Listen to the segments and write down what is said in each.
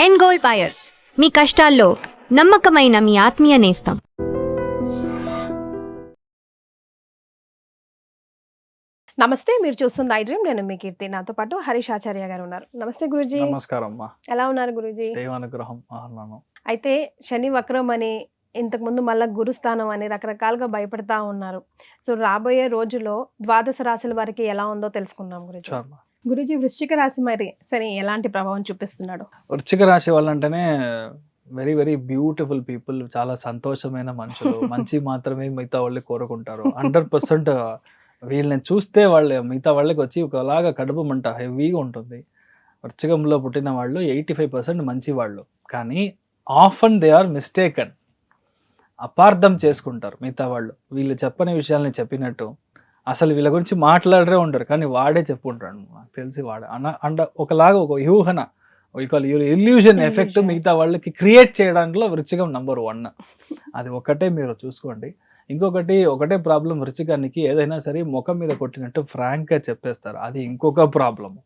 End gold buyers, మీ కష్టాల్లో నమ్మకమైన మీ ఆత్మీయ నేస్తం. నమస్తే, మీరు చూస్తుంది ఐ డ్రీమ్. నేను మీ కీర్తి. నాతో పాటు హరీష్ ఆచార్య గారు ఉన్నారు. నమస్తే గురూజీ. నమస్కారం అమ్మా. ఎలా ఉన్నారు గురూజీ? దేవానుగ్రహం ఆహ్లానం. అయితే శని వక్రం అని, ఇంతకుముందు మళ్ళా గురుస్థానం అని రకరకాలుగా భయపడతా ఉన్నారు. సో రాబోయే రోజుల్లో ద్వాదశ రాశుల వారికి ఎలా ఉందో తెలుసుకుందాం గురూజీ. శర్మ. గురూజీ, వృశ్చిక రాశి మరి శని ఎలాంటి ప్రభావం చూపిస్తున్నాడు? వృశ్చిక రాశి వాళ్ళంటేనే వెరీ వెరీ బ్యూటిఫుల్ పీపుల్, చాలా సంతోషమైన మనుషులు, మంచి మాత్రమే మిగతా వాళ్ళు కోరుకుంటారు. 100% వీళ్ళని చూస్తే వాళ్ళే మిగతా వాళ్ళకి వచ్చి ఒకలాగా కడుపు మంట హెవీగా ఉంటుంది. వృశ్చికంలో పుట్టిన వాళ్ళు 85% మంచి వాళ్ళు, కానీ ఆఫన్ దే ఆర్ మిస్టేకన్. అపార్థం చేసుకుంటారు మిగతా వాళ్ళు. వీళ్ళు చెప్పని విషయాల్ని చెప్పినట్టు, అసలు వీళ్ళ గురించి మాట్లాడరే ఉండరు, కానీ వాడే చెప్పుకుంటాడు. నాకు తెలిసి వాడే అండ్ ఒకలాగా ఒక యూహన ఇల్యూజన్ ఎఫెక్ట్ మిగతా వాళ్ళకి క్రియేట్ చేయడంలో వృశ్చికం నంబర్ 1. అది ఒకటే మీరు చూసుకోండి. ఇంకొకటి ఒకటే ప్రాబ్లం వృశ్చికానికి, ఏదైనా సరే ముఖం మీద కొట్టినట్టు ఫ్రాంక్గా చెప్పేస్తారు. అది ఇంకొక ప్రాబ్లము.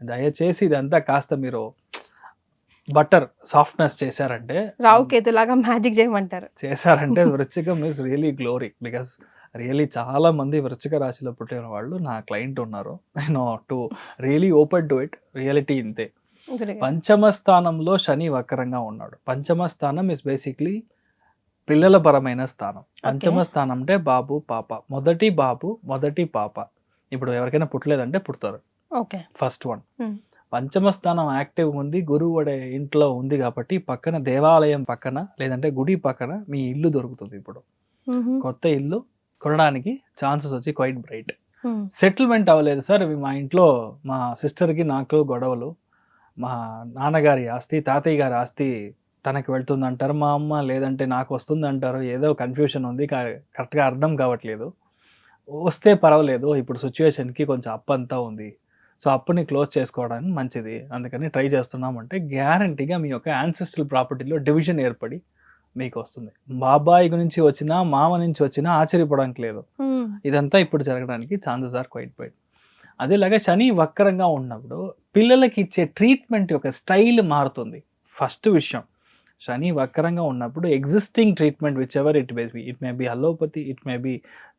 దయచేసి ఇదంతా కాస్త మీరు బటర్ సాఫ్ట్నెస్ చేశారంటే, రావుకేతులాగా మ్యాజిక్ చేయమంటారు చేశారంటే వృశ్చికం is really glory. Because really చాలా మంది వృశ్చిక రాశిలో పుట్టిన వాళ్ళు నా క్లయింట్ ఉన్నారు. నేను to really open to it. Reality ఇంతే. పంచమ స్థానంలో శని వక్రంగా ఉన్నాడు. పంచమ స్థానం ఇస్ బేసిక్లీ పిల్లల పరమైన స్థానం. పంచమ స్థానం అంటే బాబు పాప, మొదటి బాబు మొదటి పాప. ఇప్పుడు ఎవరికైనా పుట్టలేదంటే పుడతారు, ఫస్ట్ వన్. పంచమ స్థానం యాక్టివ్ ఉంది, గురువు అనే ఇంట్లో ఉంది కాబట్టి పక్కన దేవాలయం పక్కన లేదంటే గుడి పక్కన మీ ఇల్లు దొరుకుతుంది. ఇప్పుడు కొత్త ఇల్లు కొనడానికి ఛాన్సెస్ వచ్చి క్వైట్ బ్రైట్. సెటిల్మెంట్ అవ్వలేదు సార్, మా ఇంట్లో మా సిస్టర్కి నాకు గొడవలు, మా నాన్నగారి ఆస్తి తాతయ్య గారి ఆస్తి తనకి వెళ్తుంది అంటారు, మా అమ్మ లేదంటే నాకు వస్తుంది అంటారు. ఏదో కన్ఫ్యూషన్ ఉంది, కరెక్ట్గా అర్థం కావట్లేదు. వస్తే పర్వాలేదు, ఇప్పుడు సిచ్యువేషన్కి కొంచెం అప్పు అంతా ఉంది, సో అప్పుని క్లోజ్ చేసుకోవడానికి మంచిది, అందుకని ట్రై చేస్తున్నామంటే గ్యారంటీగా మీ యొక్క యాన్సెస్ట్రల్ ప్రాపర్టీలో డివిజన్ ఏర్పడి మీకు వస్తుంది. బాబాయ్ నుంచి వచ్చినా మామ నుంచి వచ్చినా ఆశ్చర్యపోవడానికి లేదు. ఇదంతా ఇప్పుడు జరగడానికి ఛాన్సెస్ ఆర్ క్వైట్ వైడ్. అదేలాగా శని వక్రంగా ఉన్నప్పుడు పిల్లలకి ఇచ్చే ట్రీట్మెంట్ యొక్క స్టైల్ మారుతుంది. ఫస్ట్ విషయం, శని వక్రంగా ఉన్నప్పుడు existing treatment which ever it may be allopathy, it may be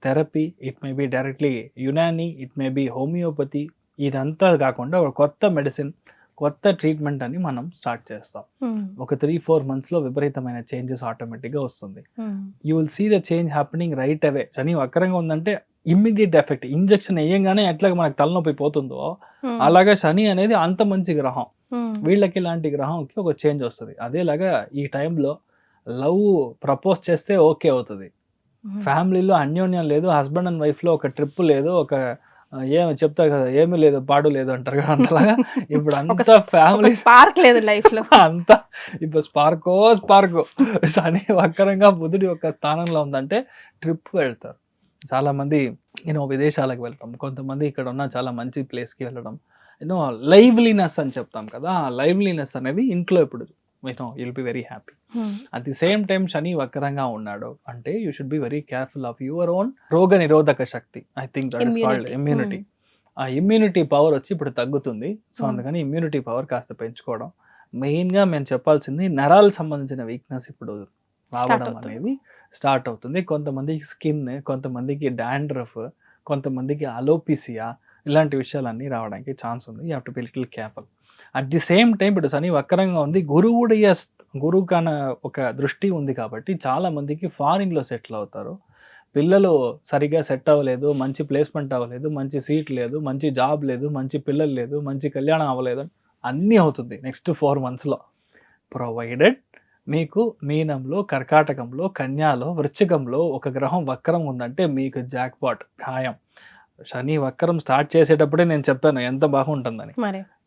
therapy, it may be directly Unani, it may be homeopathy. ఇదంతా కాకుండా ఒక కొత్త మెడిసిన్, కొత్త ట్రీట్మెంట్ అని మనం స్టార్ట్ చేస్తాం. ఒక 3-4 monthsలో విపరీతమైన చేంజెస్ ఆటోమేటిక్గా వస్తుంది. You will see the change happening right away. శని వక్రంగా ఉందంటే ఇమ్మీడియట్ ఎఫెక్ట్. ఇంజెక్షన్ వేయంగానే ఎట్లాగా మనకు తలనొప్పి పోతుందో అలాగా శని అనేది అంత మంచి గ్రహం. వీళ్ళకి ఇలాంటి గ్రహంకి ఒక చేంజ్ వస్తుంది. అదేలాగా ఈ టైంలో లవ్ ప్రపోజ్ చేస్తే ఓకే అవుతుంది. ఫ్యామిలీలో అన్యోన్యం లేదు, హస్బెండ్ అండ్ వైఫ్లో ఒక ట్రిప్ లేదు, ఒక ఏమి చెప్తారు కదా, ఏమీ లేదు పాడు లేదు అంటారు కదా, అంతలాగా ఇప్పుడు అంతా ఫ్యామిలీ స్పార్క్ లేదు లైఫ్ లో. అంతా ఇప్పుడు స్పార్కో శని వక్రంగా బుధుడి యొక్క స్థానంలో ఉందంటే ట్రిప్ వెళ్తారు. చాలా మంది విదేశాలకు వెళ్ళడం, కొంతమంది ఇక్కడ ఉన్న చాలా మంచి ప్లేస్కి వెళ్ళడం. లైవ్లీనెస్ అని చెప్తాం కదా, ఆ లైవ్లీనెస్ అనేది ఇంట్లో ఇప్పుడు you'll be very happy. At the same time శని వక్రంగా ఉన్నాడు అంటే you should be very careful of your own రోగ నిరోధక శక్తి. I think that is called immunity. ఆ ఇమ్యూనిటీ పవర్ వచ్చి ఇప్పుడు తగ్గుతుంది. సో అందుకని ఇమ్యూనిటీ పవర్ కాస్త పెంచుకోవడం. మెయిన్గా మేము చెప్పాల్సింది నరాలకు సంబంధించిన వీక్నెస్ ఇప్పుడు రావడం అనేది స్టార్ట్ అవుతుంది. కొంతమందికి స్కిన్, కొంతమందికి డాండ్రఫ్, కొంతమందికి అలోపిసియా, ఇలాంటి విషయాలన్నీ రావడానికి ఛాన్స్ ఉంది. You have to be little careful. At the same time ఇప్పుడు శని వక్రంగా ఉంది, గురువు కన ఒక దృష్టి ఉంది కాబట్టి చాలా మందికి ఫారిన్లో సెటిల్ అవుతారు. పిల్లలు సరిగ్గా సెట్ అవ్వలేదు, మంచి ప్లేస్మెంట్ అవ్వలేదు, మంచి సీట్ లేదు, మంచి జాబ్ లేదు, మంచి పిల్లలు లేదు, మంచి కళ్యాణం అవ్వలేదు, అన్నీ అవుతుంది నెక్స్ట్ 4 monthsలో. ప్రొవైడెడ్ మీకు మీనంలో, కర్కాటకంలో, కన్యాలో, వృశ్చికంలో ఒక గ్రహం వక్రం ఉందంటే మీకు జాక్పాట్ ఖాయం. శని వక్రం స్టార్ట్ చేసేటప్పుడే నేను చెప్పాను ఎంత బాగుంటుందని.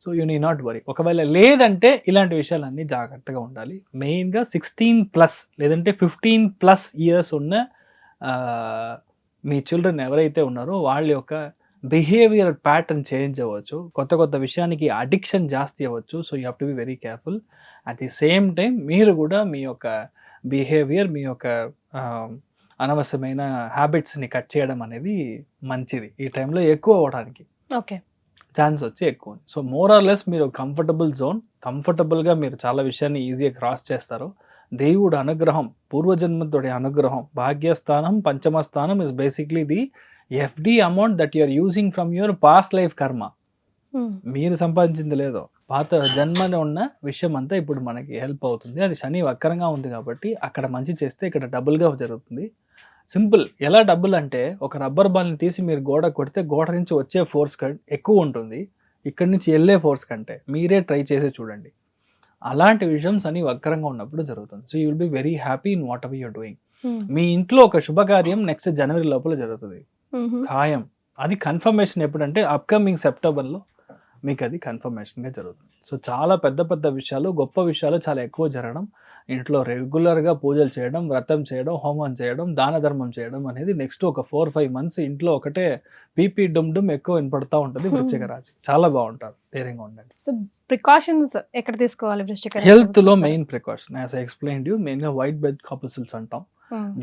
So you need not worry. ఒకవేళ లేదంటే ఇలాంటి విషయాలన్నీ జాగ్రత్తగా ఉండాలి. మెయిన్గా 16+ లేదంటే 15+ years ఉన్న మీ చిల్డ్రన్ ఎవరైతే ఉన్నారో వాళ్ళ యొక్క బిహేవియర్ ప్యాటర్న్ చేంజ్ అవ్వచ్చు, కొత్త విషయానికి అడిక్షన్ జాస్తి అవ్వచ్చు. So you have to be very careful. At the same time మీరు కూడా మీ యొక్క బిహేవియర్, మీ యొక్క అనవసరమైన హ్యాబిట్స్ని కట్ చేయడం అనేది మంచిది ఈ టైంలో ఎక్కువ అవ్వడానికి. ఓకే, ఛాన్స్ వచ్చి ఎక్కువ ఉంది. సో మోర్ ఆర్ లెస్ మీరు కంఫర్టబుల్ జోన్, కంఫర్టబుల్గా మీరు చాలా విషయాన్ని ఈజీగా క్రాస్ చేస్తారు. దేవుడు అనుగ్రహం, పూర్వజన్మతోడి అనుగ్రహం, భాగ్యస్థానం, పంచమ స్థానం is basically the FD amount that you are using from your past life karma. మీరు సంపాదించింది లేదో, పాత జన్మలో ఉన్న విషయం అంతా ఇప్పుడు మనకి హెల్ప్ అవుతుంది. అది శని వక్రంగా ఉంది కాబట్టి అక్కడ మంచి చేస్తే ఇక్కడ డబుల్గా జరుగుతుంది. సింపుల్. ఎలా డబుల్ అంటే, ఒక రబ్బర్ బాల్ని తీసి మీరు గోడ కొడితే గోడ నుంచి వచ్చే ఫోర్స్ ఎక్కువ ఉంటుంది ఇక్కడి నుంచి వెళ్ళే ఫోర్స్ కంటే. మీరే ట్రై చేసి చూడండి. అలాంటి విషయం శని వక్రంగా ఉన్నప్పుడు జరుగుతుంది. So you will be very happy in whatever you're doing. మీ ఇంట్లో ఒక శుభకార్యం నెక్స్ట్ జనవరి లోపల జరుగుతుంది, ఖాయం. అది కన్ఫర్మేషన్ ఎప్పుడంటే అప్కమింగ్ సెప్టెంబర్లో మీకు అది కన్ఫర్మేషన్గా జరుగుతుంది. సో చాలా పెద్ద పెద్ద విషయాలు, గొప్ప విషయాలు చాలా ఎక్కువ జరగడం, ఇంట్లో రెగ్యులర్గా పూజలు చేయడం, వ్రతం చేయడం, హోమం చేయడం, దాన ధర్మం చేయడం అనేది నెక్స్ట్ ఒక 4-5 మంత్స్ ఇంట్లో ఒకటే పీపీ డుమ్ ఎక్కువ వినపడతా ఉంటుంది. వృశ్చిక రాశి చాలా బాగుంటారు, ధైర్యంగా ఉండండి. సో ప్రికాషన్స్ ఎక్కడ తీసుకోవాలి వృశ్చిక రాశి? హెల్త్ లో main precaution as I explained you, మెయిన్గా వైట్ బ్లడ్ కార్పస్కిల్స్ అంటాం,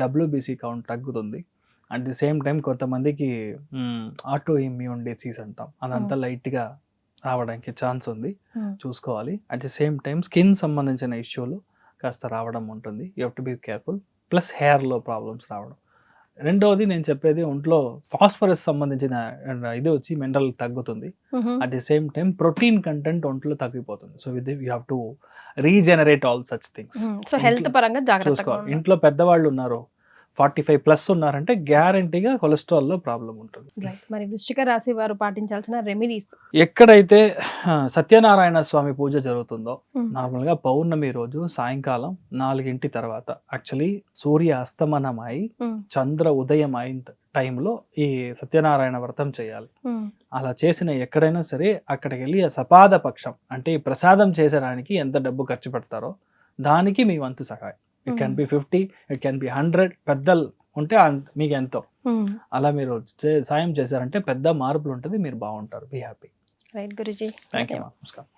WBC కౌంట్ తగ్గుతుంది. అట్ ది సేమ్ టైం కొంతమందికి ఆటో ఇమ్యూన్ డిసీజ్ అంటాం, అదంతా లైట్గా రావడానికి ఛాన్స్ ఉంది, చూసుకోవాలి. At the same time skin సంబంధించిన ఇష్యూలు కాస్త రావడం ఉంటుంది, you have to be careful. Plus హెయిర్లో ప్రాబ్లమ్స్ రావడం. రెండవది నేను చెప్పేది, ఒంట్లో ఫాస్ఫరస్ సంబంధించిన ఇది వచ్చి మినరల్ తగ్గుతుంది. At the same time protein content ఒంట్లో తగ్గిపోతుంది. So with you have to regenerate all such things. So health పరంగా జాగ్రత్తగా చూసుకోవాలి. ఇంట్లో పెద్దవాళ్ళు ఉన్నారు, 45+ ఉన్నారంటే గ్యారంటీగా కొలెస్ట్రాల్లో ప్రాబ్లం ఉంటుంది. మరి వృశ్చిక రాశి వారు పాటించాల్సిన రెమెడీస్? ఎక్కడైతే సత్యనారాయణ స్వామి పూజ జరుగుతుందో, నార్మల్గా పౌర్ణమి రోజు సాయంకాలం 4 తర్వాత, యాక్చువల్లీ సూర్య అస్తమనమై చంద్ర ఉదయం అయిన టైంలో ఈ సత్యనారాయణ వ్రతం చేయాలి. అలా చేసిన ఎక్కడైనా సరే అక్కడికి వెళ్ళి ఆ సపాద పక్షం అంటే ఈ ప్రసాదం చేసడానికి ఎంత డబ్బు ఖర్చు పెడతారో దానికి మీ వంతు సహాయం. It can be 50, it can be 100. పెద్దలు ఉంటే మీకు ఎంతో అలా మీరు సాయం చేశారంటే పెద్ద మార్పులు ఉంటుంది, మీరు బాగుంటారు. Be happy. Right Guruji, thank you. నమస్కారం.